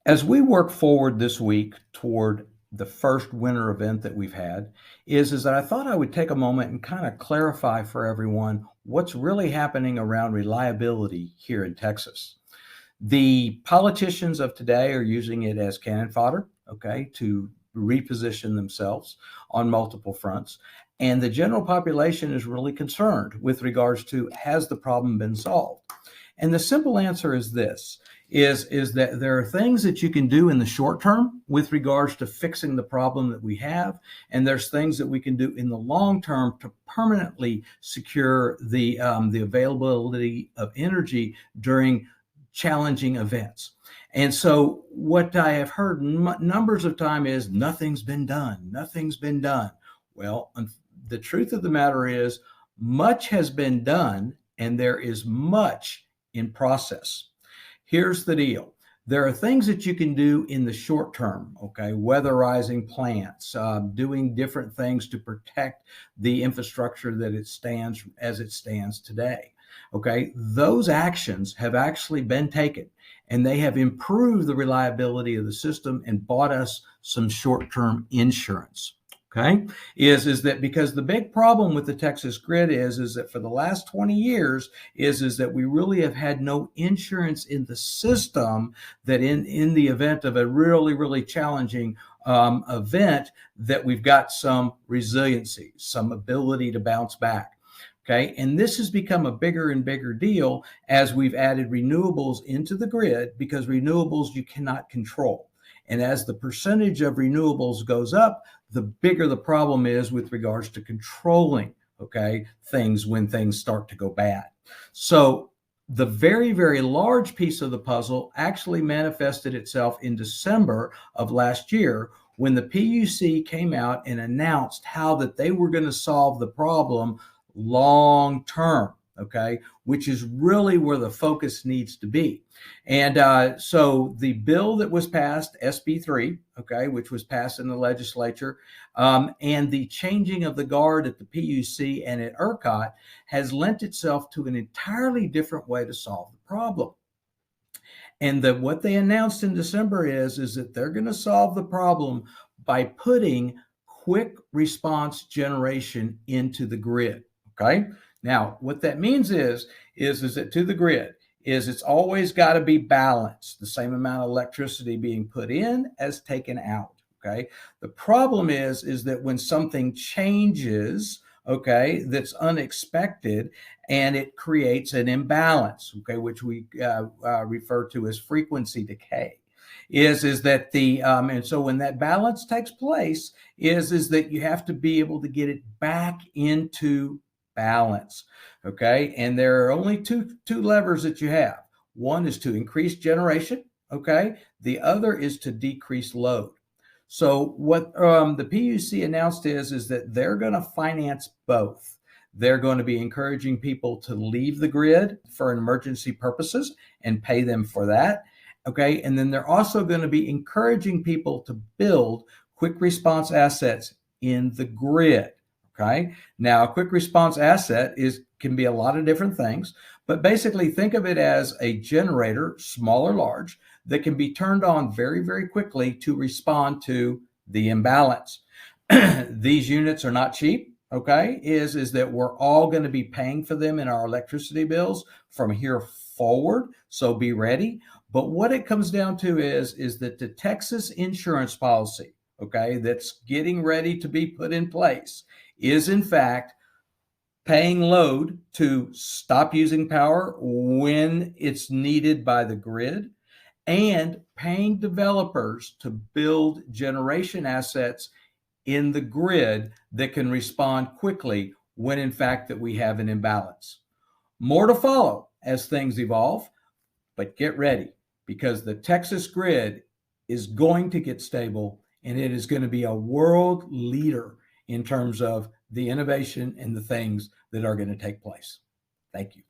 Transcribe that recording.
As we work forward this week toward the first winter event that we've had, is that I thought I would take a moment and kind of clarify for everyone what's really happening around reliability here in Texas. The politicians of today are using it as cannon fodder, okay, to reposition themselves on multiple fronts. And the general population is really concerned with regards to, has the problem been solved? And the simple answer is this, is that there are things that you can do in the short term with regards to fixing the problem that we have, and there's things that we can do in the long term to permanently secure the availability of energy during challenging events. And so what I have heard numbers of time is nothing's been done. Nothing's been done. Well, the truth of the matter is much has been done and there is much in process. Here's the deal. There are things that you can do in the short term, okay? Weatherizing plants, doing different things to protect the infrastructure that it stands as it stands today. Okay, those actions have actually been taken and they have improved the reliability of the system and bought us some short-term insurance. Okay, is that because the big problem with the Texas grid is that for the last 20 years is that we really have had no insurance in the system that in the event of a really challenging event that we've got some resiliency, some ability to bounce back. Okay, and this has become a bigger and bigger deal as we've added renewables into the grid, because renewables you cannot control. And as the percentage of renewables goes up, the bigger the problem is with regards to controlling, okay, things when things start to go bad. So the very large piece of the puzzle actually manifested itself in December of last year when the PUC came out and announced how that they were going to solve the problem long term, okay, which is really where the focus needs to be. And so the bill that was passed, SB3, okay, which was passed in the legislature, and the changing of the guard at the PUC and at ERCOT has lent itself to an entirely different way to solve the problem. And what they announced in December is that they're going to solve the problem by putting quick response generation into the grid. Okay. Now, what that means is that to the grid it's always got to be balanced, the same amount of electricity being put in as taken out. Okay. The problem is that when something changes, okay, that's unexpected and it creates an imbalance, okay, which we refer to as frequency decay. Is that and so when that balance takes place, is that you have to be able to get it back into balance. Okay. And there are only two levers that you have. One is to increase generation. Okay. The other is to decrease load. So what the PUC announced is that they're going to finance both. They're going to be encouraging people to leave the grid for emergency purposes and pay them for that. Okay. And then they're also going to be encouraging people to build quick response assets in the grid. Okay. Now, a quick response asset can be a lot of different things, but basically think of it as a generator, small or large, that can be turned on very quickly to respond to the imbalance. These units are not cheap. Okay, is that we're all going to be paying for them in our electricity bills from here forward. So be ready. But what it comes down to is that the Texas insurance policy, okay, that's getting ready to be put in place is in fact paying load to stop using power when it's needed by the grid and paying developers to build generation assets in the grid that can respond quickly when in fact that we have an imbalance. More to follow as things evolve, but get ready because the Texas grid is going to get stable and it is going to be a world leader in terms of the innovation and the things that are going to take place. Thank you.